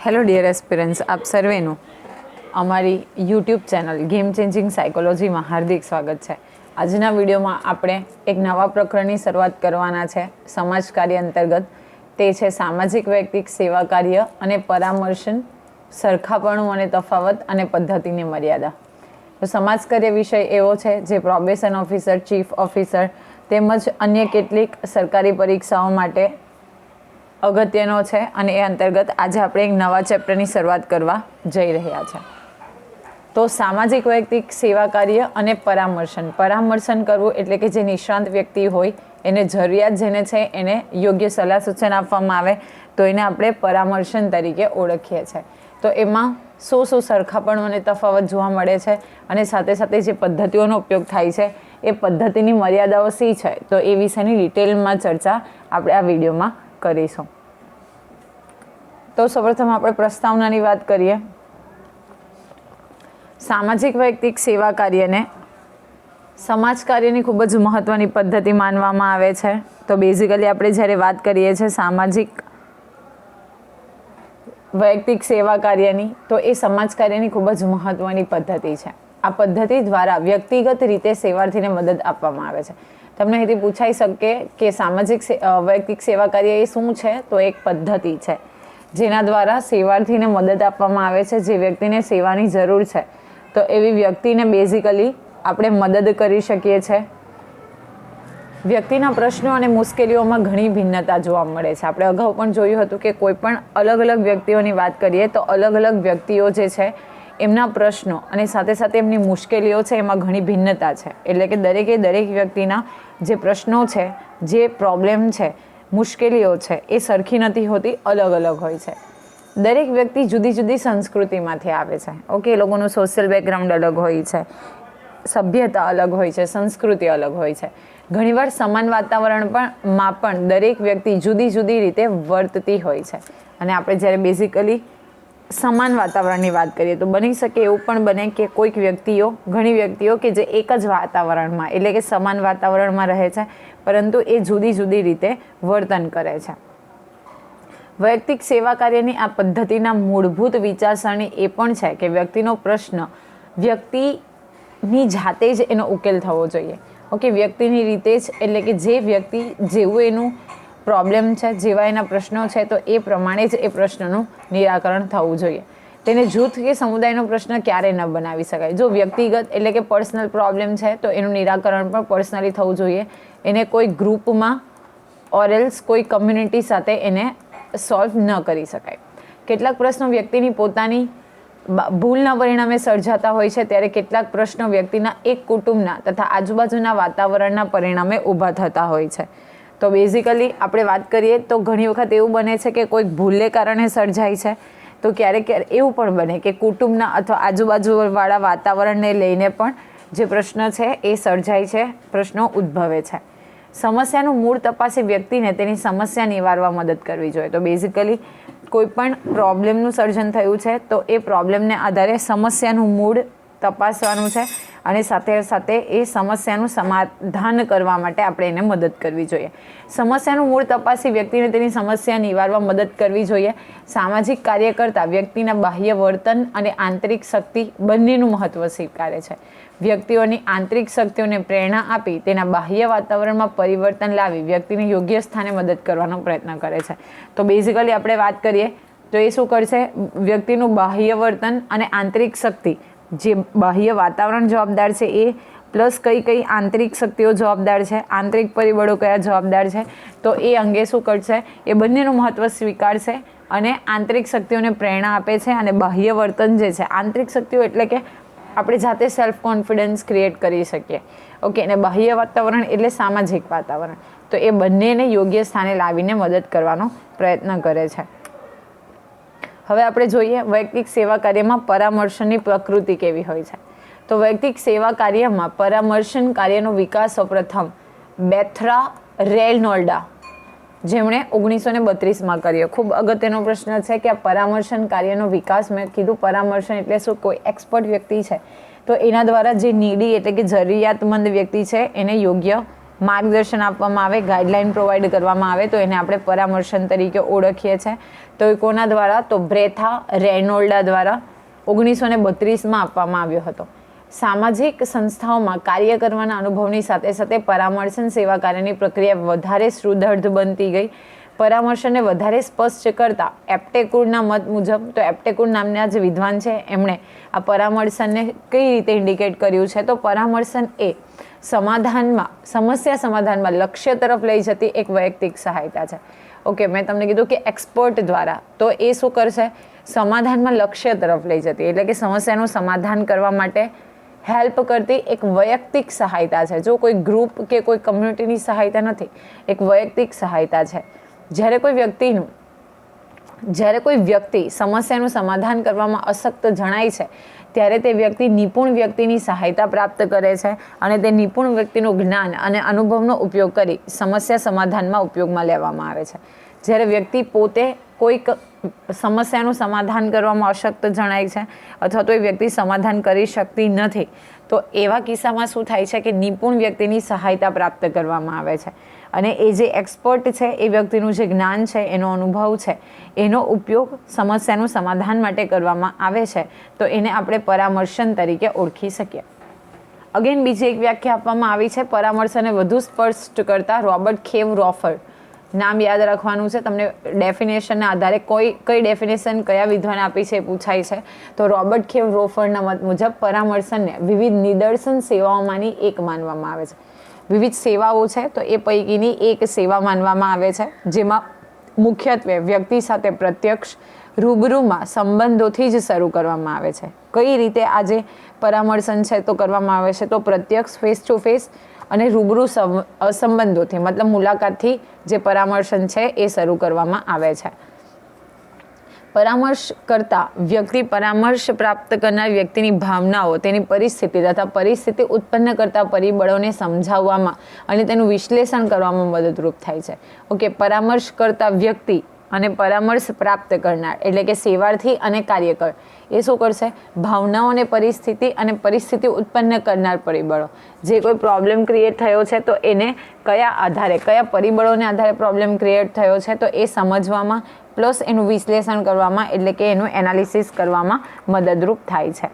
Hello dear aspirants, આપ સર્વેનું અમારી YouTube channel game changing સાયકોલોજીમાં હાર્દિક સ્વાગત છે. આજના વિડીયોમાં આપણે એક નવા પ્રકરણની શરૂઆત કરવાના છે સમાજ કાર્ય અંતર્ગત. તે છે સામાજિક વૈયક્તિક સેવા કાર્ય અને પરામર્શન, સરખાપણું અને તફાવત અને પદ્ધતિની મર્યાદા. તો સમાજ કાર્ય વિષય એવો છે જે પ્રોબેશન ઓફિસર, ચીફ ઓફિસર તેમજ અન્ય કેટલીક સરકારી પરીક્ષાઓ માટે અગત્યનો છે અને એ અંતર્ગત આજે આપણે એક નવા ચેપ્ટરની શરૂઆત કરવા જઈ રહ્યા છે. તો સામાજિક વૈયક્તિક સેવા કાર્ય અને પરામર્શન કરવું એટલે કે જે નિષ્ણાંત વ્યક્તિ હોય એને જરૂરિયાત જેને છે એને યોગ્ય સલાહ સૂચન આપવામાં આવે તો એને આપણે પરામર્શન તરીકે ઓળખીએ છીએ. તો એમાં શું સરખાપણ અને તફાવત જોવા મળે છે અને સાથે સાથે જે પદ્ધતિઓનો ઉપયોગ થાય છે એ પદ્ધતિની મર્યાદાઓ શી છે, તો એ વિશેની ડિટેલમાં ચર્ચા આપણે આ વિડીયોમાં કરીશું. તો સૌપ્રથમ આપણે પ્રસ્તાવનાની વાત કરીએ. સામાજિક વૈયક્તિક સેવા કાર્યને સમાજ કાર્યની ખૂબ જ મહત્ત્વની પદ્ધતિ માનવામાં આવે છે. તો બેઝિકલી આપણે જ્યારે વાત કરીએ છીએ સામાજિક વૈયક્તિક સેવા કાર્યની, તો એ સમાજ કાર્યની ખૂબ જ મહત્ત્વની પદ્ધતિ છે. આ પદ્ધતિ દ્વારા વ્યક્તિગત રીતે સેવાર્થીને મદદ આપવામાં આવે છે. તમને અહીંથી પૂછાઈ શકે કે સામાજિક વૈયક્તિક સેવા કાર્ય એ શું છે? તો એક પદ્ધતિ છે જેના દ્વારા સેવાર્થીને મદદ આપવામાં આવે છે. જે વ્યક્તિને સેવાની જરૂર છે તો એવી વ્યક્તિને બેઝિકલી આપણે મદદ કરી શકીએ છીએ. વ્યક્તિના પ્રશ્નો અને મુશ્કેલીઓમાં ઘણી ભિન્નતા જોવા મળે છે. આપણે અગાઉ પણ જોયું હતું કે કોઈ પણ અલગ અલગ વ્યક્તિઓની વાત કરીએ તો અલગ અલગ વ્યક્તિઓ જે છે એમના પ્રશ્નો અને સાથે સાથે એમની મુશ્કેલીઓ છે એમાં ઘણી ભિન્નતા છે. એટલે કે દરેક વ્યક્તિના જે પ્રશ્નો છે, જે પ્રોબ્લેમ છે, મુશ્કેલીઓ છે એ સરખી નથી હોતી, અલગ અલગ હોય છે. દરેક વ્યક્તિ જુદી જુદી સંસ્કૃતિમાંથી આવે છે. ઓકે, એ લોકોનું સોશિયલ બેકગ્રાઉન્ડ અલગ હોય છે, સભ્યતા અલગ હોય છે, સંસ્કૃતિ અલગ હોય છે. ઘણીવાર સમાન વાતાવરણમાં પણ દરેક વ્યક્તિ જુદી જુદી રીતે વર્તતી હોય છે. અને આપણે જ્યારે બેઝિકલી સમાન વાતાવરણની વાત કરીએ તો બની શકે એવું પણ બને કે ઘણી વ્યક્તિઓ કે જે એક જ વાતાવરણમાં એટલે કે સમાન વાતાવરણમાં રહે છે પરંતુ એ જુદી જુદી રીતે વર્તન કરે છે. વૈયક્તિક સેવા કાર્યની આ પદ્ધતિના મૂળભૂત વિચારસરણી એ પણ છે કે વ્યક્તિનો પ્રશ્ન વ્યક્તિની જાતે જ એનો ઉકેલ થવો જોઈએ. ઓકે, વ્યક્તિની રીતે જ, એટલે કે જે વ્યક્તિ જેવું એનું પ્રોબ્લેમ છે, જેવા એના પ્રશ્નો છે તો એ પ્રમાણે જ એ પ્રશ્નનું નિરાકરણ થવું જોઈએ. તેને જૂથ કે સમુદાયનો પ્રશ્ન ક્યારેય ન બનાવી શકાય. જો વ્યક્તિગત એટલે કે પર્સનલ પ્રોબ્લેમ છે તો એનું નિરાકરણ પણ પર્સનલી થવું જોઈએ. એને કોઈ ગ્રુપમાં ઓરેલ્સ કોઈ કમ્યુનિટી સાથે એને સોલ્વ ન કરી શકાય. કેટલાક પ્રશ્નો વ્યક્તિની પોતાની ભૂલના પરિણામે સર્જાતા હોય છે, ત્યારે કેટલાક પ્રશ્નો વ્યક્તિના એક કુટુંબના તથા આજુબાજુના વાતાવરણના પરિણામે ઊભા થતા હોય છે. તો બેઝિકલી આપણે વાત કરીએ તો ઘણી વખત એવું બને છે કે કોઈક ભૂલને કારણે સર્જાય છે, તો ક્યારેક એવું પણ બને કે કુટુંબના અથવા આજુબાજુવાળા વાતાવરણને લઈને પણ જે પ્રશ્ન છે એ સર્જાય છે, પ્રશ્નો ઉદ્ભવે છે. સમસ્યાનું મૂળ તપાસી વ્યક્તિને તેની સમસ્યા નિવારવા મદદ કરવી જોઈએ. તો બેઝિકલી કોઈ પણ પ્રોબ્લેમનું સર્જન થયું છે તો એ પ્રોબ્લેમને આધારે સમસ્યાનું મૂળ તપાસવાનું છે અને સાથે સાથે એ સમસ્યાનું સમાધાન કરવા માટે આપણે એને મદદ કરવી જોઈએ. સમસ્યાનું મૂળ તપાસી વ્યક્તિને તેની સમસ્યા નિવારવા મદદ કરવી જોઈએ. સામાજિક કાર્ય કરતાં વ્યક્તિના બાહ્ય વર્તન અને આંતરિક શક્તિ બંનેનું મહત્ત્વ સ્વીકારે છે. વ્યક્તિઓની આંતરિક શક્તિઓને પ્રેરણા આપી તેના બાહ્ય વાતાવરણમાં પરિવર્તન લાવી વ્યક્તિને યોગ્ય સ્થાને મદદ કરવાનો પ્રયત્ન કરે છે. તો બેઝિકલી આપણે વાત કરીએ તો એ શું કરશે? વ્યક્તિનું બાહ્ય વર્તન અને આંતરિક શક્તિ, જે બાહ્ય વાતાવરણ જવાબદાર છે એ પ્લસ કઈ આંતરિક શક્તિઓ જવાબદાર છે, આંતરિક પરિબળો કયા જવાબદાર છે, તો એ અંગે શું કરશે? એ બંનેનું મહત્ત્વ સ્વીકારશે અને આંતરિક શક્તિઓને પ્રેરણા આપે છે. અને બાહ્ય વર્તન જે છે, આંતરિક શક્તિઓ એટલે કે આપણે જાતે સેલ્ફ કોન્ફિડન્સ ક્રિએટ કરી શકીએ. ઓકે, અને બાહ્ય વાતાવરણ એટલે સામાજિક વાતાવરણ. તો એ બંનેને યોગ્ય સ્થાને લાવીને મદદ કરવાનો પ્રયત્ન કરે છે. હવે આપણે જોઈએ વૈયક્તિક સેવા કાર્યમાં પરામર્શનની પ્રકૃતિ કેવી હોય છે. તો વૈયક્તિક સેવા કાર્યમાં પરામર્શન કાર્યનો વિકાસ સૌપ્રથમ બેથરા રેનોલ્ડે જેમણે 1932માં કર્યો. ખૂબ અગત્યનો પ્રશ્ન છે કે આ પરામર્શન કાર્યનો વિકાસ, મેં કીધું પરામર્શન એટલે શું? કોઈ એક્સપર્ટ વ્યક્તિ છે તો એના દ્વારા જે નીડી એટલે કે જરૂરિયાતમંદ વ્યક્તિ છે એને યોગ્ય માર્ગદર્શન આપવામાં આવે, ગાઈડલાઇન પ્રોવાઈડ કરવામાં આવે તો એને આપણે પરામર્શન તરીકે ઓળખીએ છીએ. તો એ કોના દ્વારા? તો બ્રેથા રેનોલ્ડા દ્વારા 1932માં આપવામાં આવ્યો હતો. સામાજિક સંસ્થાઓમાં કાર્ય કરવાના અનુભવની સાથે સાથે પરામર્શન સેવા કાર્યની પ્રક્રિયા વધારે સુદૃઢ બનતી ગઈ. પરામર્શનને વધારે સ્પષ્ટ કરતા એપ્ટેકુરના મત મુજબ, તો એપ્ટેકુર નામના જે વિદ્વાન છે એમણે આ પરામર્શનને કઈ રીતે ઇન્ડિકેટ કર્યું છે? તો પરામર્શન એ સમસ્યા સમાધાનમાં લક્ષ્ય તરફ લઈ જતી એક વૈયક્તિક સહાયતા છે. ઓકે, મેં તમને કીધું કે એક્સપર્ટ દ્વારા, તો એ શું કરશે? સમાધાનમાં લક્ષ્ય તરફ લઈ જતી, એટલે કે સમસ્યાનું સમાધાન કરવા માટે હેલ્પ કરતી એક વૈયક્તિક સહાયતા છે. જો કોઈ ગ્રુપ કે કોઈ કમ્યુનિટીની સહાયતા નથી, એક વૈયક્તિક સહાયતા છે. જ્યારે કોઈ વ્યક્તિ સમસ્યાનું સમાધાન કરવામાં અશક્ત જણાય છે ત્યારે તે વ્યક્તિ નિપુણ વ્યક્તિની સહાયતા પ્રાપ્ત કરે છે અને તે નિપુણ વ્યક્તિનું જ્ઞાન અને અનુભવનો ઉપયોગ કરી સમસ્યા સમાધાનમાં ઉપયોગમાં લેવામાં આવે છે. જ્યારે વ્યક્તિ પોતે કોઈક સમસ્યાનું સમાધાન કરવામાં અશક્ત જણાય છે અથવા તો એ વ્યક્તિ સમાધાન કરી શકતી નથી, તો એવા કિસ્સામાં શું થાય છે કે નિપુણ વ્યક્તિની સહાયતા પ્રાપ્ત કરવામાં આવે છે અને એ જે એક્સપર્ટ છે એ વ્યક્તિનું જે જ્ઞાન છે, એનો અનુભવ છે, એનો ઉપયોગ સમસ્યાનું સમાધાન માટે કરવામાં આવે છે, તો એને આપણે પરામર્શન તરીકે ઓળખી શકીએ. અગેન બીજી એક વ્યાખ્યા આપવામાં આવી છે પરામર્શનને વધુ સ્પષ્ટ કરતા રોબર્ટ ખેવ રોફર. નામ યાદ રાખવાનું છે તમને. ડેફિનેશનના આધારે કઈ ડેફિનેશન કયા વિદ્વાને આપી છે એ પૂછાય છે. તો રોબર્ટ ખેવ રોફરના મત મુજબ પરામર્શનને વિવિધ નિદર્શન સેવાઓમાંની એક માનવામાં આવે છે. વિવિધ સેવાઓ છે તો એ પૈકીની એક સેવા માનવામાં આવે છે, જેમાં મુખ્યત્વે વ્યક્તિ સાથે પ્રત્યક્ષ રૂબરૂમાં સંબંધોથી જ શરૂ કરવામાં આવે છે. કઈ રીતે આ જે પરામર્શન છે તો કરવામાં આવે છે? તો પ્રત્યક્ષ ફેસ ટુ ફેસ અને રૂબરૂ સંબંધોથી, મતલબ મુલાકાતથી જે પરામર્શન છે એ શરૂ કરવામાં આવે છે. પરામર્શ કરતા વ્યક્તિ પરામર્શ પ્રાપ્ત કરનાર વ્યક્તિની ભાવનાઓ, તેની પરિસ્થિતિ તથા પરિસ્થિતિ ઉત્પન્ન કરતા પરિબળોને સમજાવવામાં અને તેનું વિશ્લેષણ કરવામાં મદદરૂપ થાય છે. ઓકે, પરામર્શ કરતા વ્યક્તિ અને પરામર્શ પ્રાપ્ત કરનાર એટલે કે સેવાર્થી અને કાર્યકર એ શું કરશે? ભાવનાઓ અને પરિસ્થિતિ ઉત્પન્ન કરનાર પરિબળો, જે કોઈ પ્રોબ્લેમ ક્રિએટ થયો છે તો એને કયા આધારે, કયા પરિબળોને આધારે પ્રોબ્લેમ ક્રિએટ થયો છે તો એ સમજવામાં પ્લસ એનું વિશ્લેષણ કરવામાં એટલે કે એનું એનાલિસિસ કરવામાં મદદરૂપ થાય છે.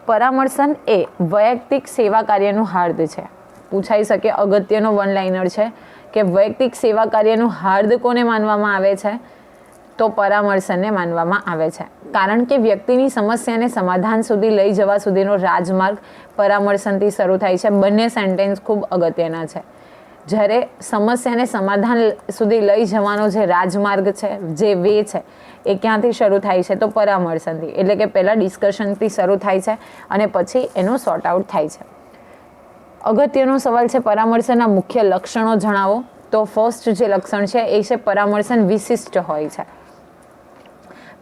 પરામર્શન એ વૈયક્તિક સેવા કાર્યનું હાર્દ છે. પૂછાઈ શકે, અગત્યનો વન લાઇનર છે કે વૈયક્તિક સેવા કાર્યનું હાર્દ કોને માનવામાં આવે છે? તો પરામર્શનને માનવામાં આવે છે. કારણ કે વ્યક્તિની સમસ્યાને સમાધાન સુધી લઈ જવા સુધીનો રાજમાર્ગ પરામર્શનથી શરૂ થાય છે. બંને સેન્ટેન્સ ખૂબ અગત્યના છે. જ્યારે સમસ્યાને સમાધાન સુધી લઈ જવાનો જે રાજમાર્ગ છે, જે વે છે, એ ક્યાંથી શરૂ થાય છે? તો પરામર્શનથી. એટલે કે પહેલાં ડિસ્કશનથી શરૂ થાય છે અને પછી એનું સોર્ટ આઉટ થાય છે. અગત્યનો સવાલ છે, પરામર્શનના મુખ્ય લક્ષણો જણાવો. તો ફર્સ્ટ જે લક્ષણ છે એ છે પરામર્શન વિશિષ્ટ હોય છે.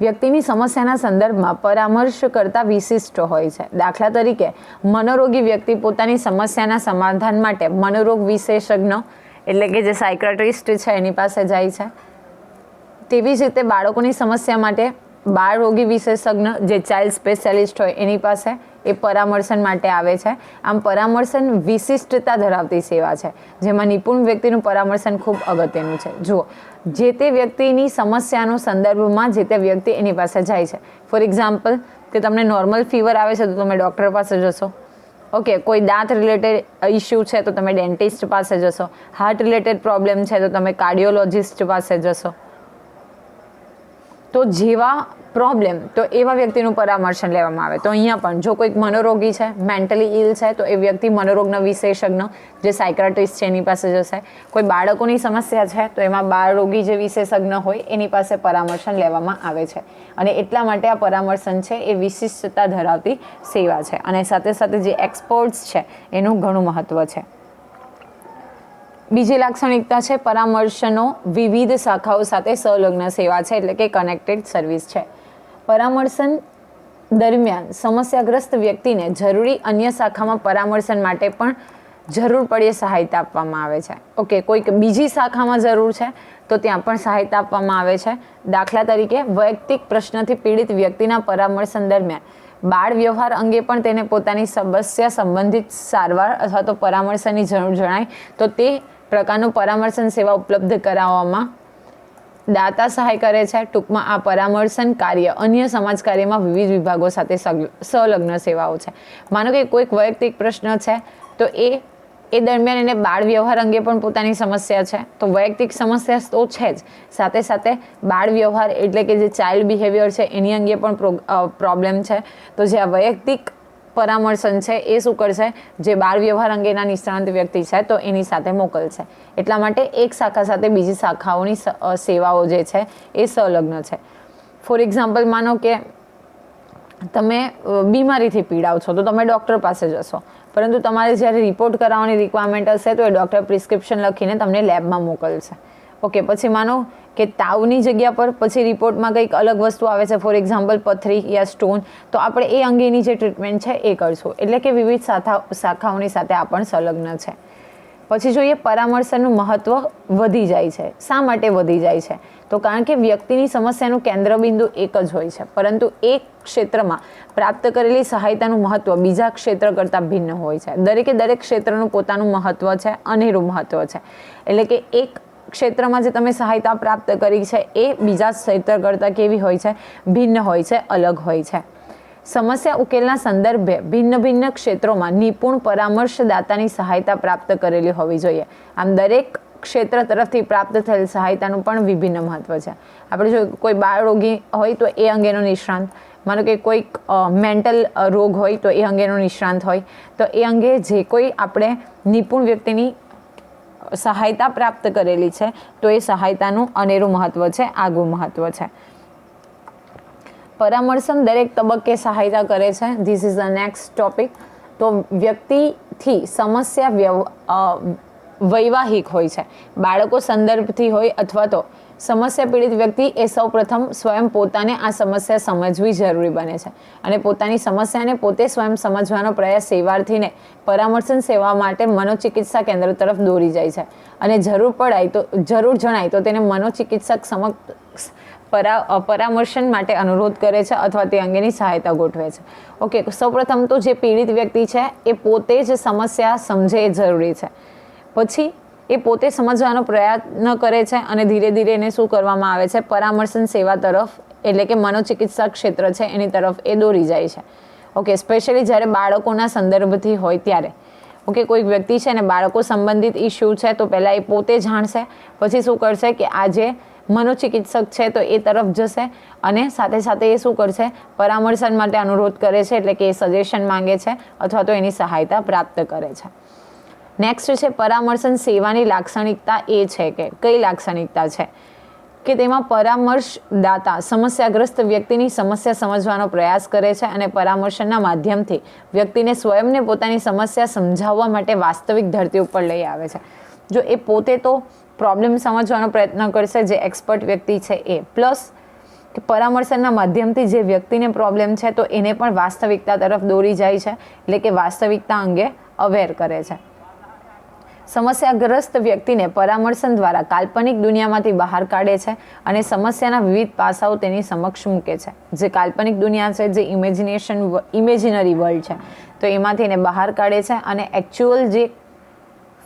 વ્યક્તિની સમસ્યાના સંદર્ભમાં પરામર્શ કરતા વિશિષ્ટ હોય છે. દાખલા તરીકે મનોરોગી વ્યક્તિ પોતાની સમસ્યાના સમાધાન માટે મનોરોગ વિશેષજ્ઞ એટલે કે જે સાયકાટ્રિસ્ટ છે એની પાસે જાય છે. તેવી જ રીતે બાળકોની સમસ્યા માટે બાળ રોગી વિશેષજ્ઞ જે ચાઇલ્ડ સ્પેશિયાલિસ્ટ હોય એની પાસે એ પરામર્શન માટે આવે છે. આમ પરામર્શન વિશિષ્ટતા ધરાવતી સેવા છે, જેમાં નિપુણ વ્યક્તિનું પરામર્શન ખૂબ અગત્યનું છે. જુઓ, જે તે વ્યક્તિની સમસ્યાનો સંદર્ભમાં જે તે વ્યક્તિ એની પાસે જાય છે. ફોર એક્ઝામ્પલ કે તમને નોર્મલ ફીવર આવે છે તો તમે ડૉક્ટર પાસે જશો. ઓકે, કોઈ દાંત રિલેટેડ ઇસ્યુ છે તો તમે ડેન્ટિસ્ટ પાસે જશો. હાર્ટ રિલેટેડ પ્રોબ્લેમ છે તો તમે કાર્ડિયોલોજિસ્ટ પાસે જશો. તો જેવા પ્રોબ્લેમ તો એવા વ્યક્તિનું પરામર્શન લેવામાં આવે. તો અહીંયા પણ જો કોઈક મનોરોગી છે, મેન્ટલી ઇલ છે, તો એ વ્યક્તિ મનોરોગના વિશેષજ્ઞ જે સાયકાટ્રિસ્ટ છે એની પાસે જશે. કોઈ બાળકોની સમસ્યા છે તો એમાં બાળરોગી જે વિશેષજ્ઞ હોય એની પાસે પરામર્શન લેવામાં આવે છે. અને એટલા માટે આ પરામર્શન છે એ વિશિષ્ટતા ધરાવતી સેવા છે અને સાથે સાથે જે એક્સપર્ટ્સ છે એનું ઘણું મહત્ત્વ છે. બીજી લાક્ષણિકતા છે પરામર્શનો વિવિધ શાખાઓ સાથે સંલગ્ન સેવા છે, એટલે કે કનેક્ટેડ સર્વિસ છે. પરામર્શન દરમિયાન સમસ્યાગ્રસ્ત વ્યક્તિને જરૂરી અન્ય શાખામાં પરામર્શન માટે પણ જરૂર પડે સહાયતા આપવામાં આવે છે. ઓકે, કોઈક બીજી શાખામાં જરૂર છે તો ત્યાં પણ સહાયતા આપવામાં આવે છે. દાખલા તરીકે વૈયક્તિક પ્રશ્નથી પીડિત વ્યક્તિના પરામર્શન દરમિયાન બાળ વ્યવહાર અંગે પણ તેને પોતાની સમસ્યા સંબંધિત સારવાર અથવા તો પરામર્શની જરૂર જણાય તો તે પ્રકારનું પરામર્શન સેવા ઉપલબ્ધ કરાવવામાં દાતા સહાય કરે છે. ટૂંકમાં આ પરામર્શન કાર્ય અન્ય સમાજ કાર્યમાં વિવિધ વિભાગો સાથે સંલગ્ન સેવાઓ છે. માનો કે કોઈક વૈયક્તિક પ્રશ્ન છે તો એ દરમિયાન એને બાળ વ્યવહાર અંગે પણ પોતાની સમસ્યા છે, તો વૈયક્તિક સમસ્યા તો છે જ, સાથે સાથે બાળ વ્યવહાર એટલે કે જે ચાઇલ્ડ બિહેવિયર છે એની અંગે પણ પ્રોબ્લેમ છે. તો જે આ વૈયક્તિક પરામર્શન છે એ શું કરશે, જે બાળ વ્યવહાર અંગેના નિષ્ણાંત વ્યક્તિ છે તો એની સાથે મોકલશે. એટલા માટે એક શાખા સાથે બીજી શાખાઓની સેવાઓ જે છે એ સંલગ્ન છે. ફોર એક્ઝામ્પલ, માનો કે તમે બીમારીથી પીડાવ છો તો તમે ડૉક્ટર પાસે જશો, પરંતુ તમારે જ્યારે રિપોર્ટ કરાવવાની રિક્વાયરમેન્ટ હશે તો એ ડૉક્ટર પ્રિસ્ક્રિપ્શન લખીને તમને લેબમાં મોકલશે. ઓકે, પછી માનો કે તાવની જગ્યા પર પછી રિપોર્ટમાં કંઈક અલગ વસ્તુ આવે છે, ફોર એક્ઝામ્પલ પથરી યા સ્ટોન, તો આપણે એ અંગેની જે ટ્રીટમેન્ટ છે એ કરશું. એટલે કે વિવિધ શાખાઓની સાથે આ પણ સંલગ્ન છે. પછી જોઈએ પરામર્શનનું મહત્ત્વ વધી જાય છે. શા માટે વધી જાય છે? તો કારણ કે વ્યક્તિની સમસ્યાનું કેન્દ્રબિંદુ એક જ હોય છે, પરંતુ એક ક્ષેત્રમાં પ્રાપ્ત કરેલી સહાયતાનું મહત્ત્વ બીજા ક્ષેત્ર કરતાં ભિન્ન હોય છે. દરેક ક્ષેત્રનું પોતાનું મહત્ત્વ છે, અનેરું મહત્ત્વ છે. એટલે કે એક ક્ષેત્રમાં જે તમે સહાયતા પ્રાપ્ત કરી છે એ બીજા ક્ષેત્ર કરતાં કેવી હોય છે? ભિન્ન હોય છે, અલગ હોય છે. સમસ્યા ઉકેલના સંદર્ભે ભિન્ન ક્ષેત્રોમાં નિપુણ પરામર્શદાતાની સહાયતા પ્રાપ્ત કરેલી હોવી જોઈએ. આમ દરેક ક્ષેત્ર તરફથી પ્રાપ્ત થયેલ સહાયતાનું પણ વિભિન્ન મહત્ત્વ છે. આપણે જો કોઈ બાળરોગી હોય તો એ અંગેનો નિષ્ણાંત, માનો કે કોઈક મેન્ટલ રોગ હોય તો એ અંગેનો નિષ્ણાંત હોય, તો એ અંગે જે કોઈ આપણે નિપુણ વ્યક્તિની સહાયતા પ્રાપ્ત કરેલી છે તો એ સહાયતાનું અનેરું મહત્ત્વ છે, આગવું મહત્ત્વ છે. પરામર્શન દરેક તબક્કે સહાયતા કરે છે. This is the next topic. તો વ્યક્તિથી સમસ્યા વૈવાહિક હોય છે. બાળકો સંદર્ભથી હોય અથવા તો સમસ્યા પીડિત વ્યક્તિ એ સૌપ્રથમ સ્વયં પોતાને આ સમસ્યા સમજવી જરૂરી બને છે અને પોતાની સમસ્યાને પોતે સ્વયં સમજવાનો પ્રયાસ સેવાર્થીને પરામર્શન સેવા માટે મનોચિકિત્સા કેન્દ્ર તરફ દોરી જાય છે અને જરૂર જણાય તો તેને મનોચિકિત્સક સમક્ષ પરામર્શન માટે અનુરોધ કરે છે અથવા તે અંગેની સહાયતા ગોઠવે છે. ઓકે, સૌપ્રથમ તો જે પીડિત વ્યક્તિ છે એ પોતે જ સમસ્યા સમજે એ જરૂરી છે. પછી એ પોતે સમજવાનો પ્રયત્ન કરે છે અને ધીરે ધીરે એને શું કરવામાં આવે છે? પરામર્શન સેવા તરફ, એટલે કે મનોચિકિત્સા ક્ષેત્ર છે એની તરફ એ દોરી જાય છે. ઓકે, સ્પેશિયલી જ્યારે બાળકોના સંદર્ભથી હોય ત્યારે. ઓકે, કોઈક વ્યક્તિ છે ને બાળકો સંબંધિત ઇસ્યુ છે તો પહેલાં એ પોતે જાણશે, પછી શું કરશે કે આ જે મનોચિકિત્સક છે તો એ તરફ જશે અને સાથે સાથે એ શું કરશે? પરામર્શન માટે અનુરોધ કરે છે, એટલે કે એ સજેશન માંગે છે અથવા તો એની સહાયતા પ્રાપ્ત કરે છે. નેક્સ્ટ છે પરામર્શન સેવાની લાક્ષણિકતા. એ છે કે કઈ લાક્ષણિકતા છે કે તેમાં પરામર્શદાતા સમસ્યાગ્રસ્ત વ્યક્તિની સમસ્યા સમજવાનો પ્રયાસ કરે છે અને પરામર્શનના માધ્યમથી વ્યક્તિને સ્વયંને પોતાની સમસ્યા સમજાવવા માટે વાસ્તવિક ધરતી ઉપર લઈ આવે છે. જો એ પોતે તો પ્રોબ્લેમ સમજવાનો પ્રયત્ન કરશે, જે એક્સપર્ટ વ્યક્તિ છે એ, પ્લસ કે પરામર્શનના માધ્યમથી જે વ્યક્તિને પ્રોબ્લેમ છે તો એને પણ વાસ્તવિકતા તરફ દોરી જાય છે, એટલે કે વાસ્તવિકતા અંગે અવેર કરે છે. સમસ્યાગ્રસ્ત વ્યક્તિને પરામર્શન દ્વારા કાલ્પનિક દુનિયામાંથી બહાર કાઢે છે અને સમસ્યાના વિવિધ પાસાઓ તેની સમક્ષ મૂકે છે. જે કાલ્પનિક દુનિયા છે, જે ઇમેજિનરી વર્લ્ડ છે, તો એમાંથી એને બહાર કાઢે છે અને એકચ્યુઅલ જે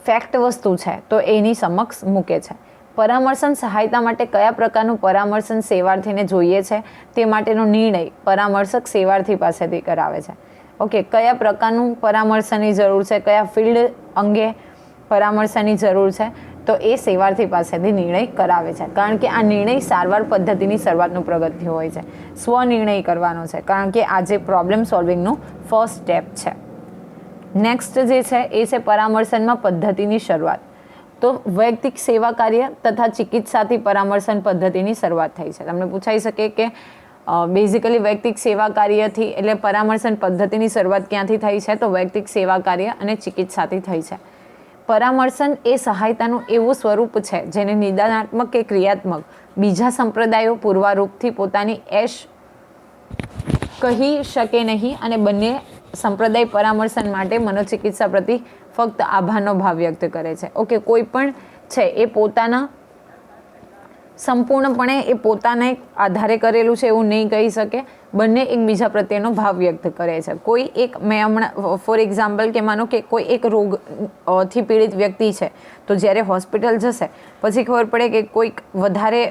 ફેક્ટ વસ્તુ છે તો એની સમક્ષ મૂકે છે. પરામર્શન સહાયતા માટે કયા પ્રકારનું પરામર્શન સેવાર્થીને જોઈએ છે તે માટેનો નિર્ણય પરામર્શક સેવાર્થી પાસેથી કરાવે છે. ઓકે, કયા પ્રકારનું પરામર્શનની જરૂર છે, કયા ફિલ્ડ અંગે પરામર્શનની જરૂર છે, તો એ સેવાર્થી પાસેથી નિર્ણય કરાવે છે. કારણ કે આ નિર્ણય સારવાર પદ્ધતિની શરૂઆતનું પ્રગતિ હોય છે. સ્વનિર્ણય કરવાનો છે, કારણ કે આ જે પ્રોબ્લેમ સોલ્વિંગનું ફર્સ્ટ સ્ટેપ છે. નેક્સ્ટ જે છે એ છે પરામર્શનમાં પદ્ધતિની શરૂઆત. તો વૈયક્તિક સેવા કાર્ય તથા ચિકિત્સાથી પરામર્શન પદ્ધતિની શરૂઆત થઈ છે. તમને પૂછાઈ શકે કે બેઝિકલી વૈયક્તિક સેવા કાર્યથી એટલે પરામર્શન પદ્ધતિની શરૂઆત ક્યાંથી થઈ છે? તો વૈયક્તિક સેવા કાર્ય અને ચિકિત્સાથી થઈ છે. પરામર્શન એ સહાયતાનું એવું સ્વરૂપ છે જેને નિદાનાત્મક કે ક્રિયાત્મક બીજા સંપ્રદાયો પૂર્વારૂપથી પોતાની એશ કહી શકે નહીં અને બંને સંપ્રદાય પરામર્શન માટે મનોચિકિત્સા પ્રતિ ફક્ત આભારનો ભાવ વ્યક્ત કરે છે. ઓકે, કોઈ પણ છે એ પોતાના સંપૂર્ણપણે એ પોતાને આધારે કરેલું છે એવું નહીં કહી શકે. બંને એકબીજા પ્રત્યેનો ભાવ વ્યક્ત કરે છે. કોઈ એક, મેં હમણાં ફોર એક્ઝામ્પલ કે માનો કે કોઈ એક રોગથી પીડિત વ્યક્તિ છે, તો જ્યારે હોસ્પિટલ જશે પછી ખબર પડે કે કોઈક વધારે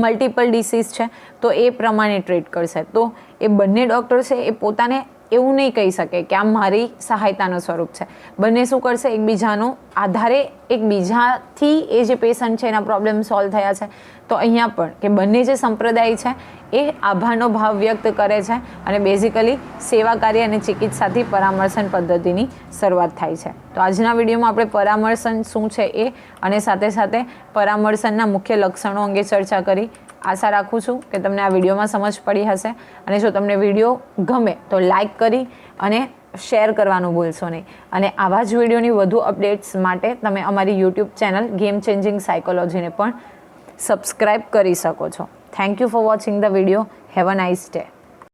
મલ્ટિપલ ડિસીઝ છે, તો એ પ્રમાણે ટ્રીટ કરશે. તો એ બંને ડૉક્ટર છે એ પોતાને એવું નહીં કહી શકે કે આ મારી સહાયતાનું સ્વરૂપ છે. બંને શું કરશે, એકબીજાનો આધારે એકબીજાથી એ જે પેશન્ટ છે એના પ્રોબ્લેમ સોલ્વ થયા છે. તો અહીંયા પણ કે બંને જે સંપ્રદાય છે એ આભારનો ભાવ વ્યક્ત કરે છે અને બેઝિકલી સેવા કાર્ય અને ચિકિત્સાથી પરામર્શન પદ્ધતિની શરૂઆત થાય છે. તો આજના વિડીયોમાં આપણે પરામર્શન શું છે એ અને સાથે સાથે પરામર્શનના મુખ્ય લક્ષણો અંગે ચર્ચા કરી. આશા રાખું છું કે તમને આ વિડીયોમાં સમજ પડી હશે અને જો તમને વિડીયો ગમે તો લાઈક કરી અને શેર કરવાનું ભૂલશો નહીં. અને આવા જ વિડીયોની વધુ અપડેટ્સ માટે તમે અમારી યુટ્યુબ ચેનલ ગેમ ચેન્જિંગ સાયકોલોજીને પણ સબસ્ક્રાઈબ કરી શકો છો. Thank you for watching the video. Have a nice day.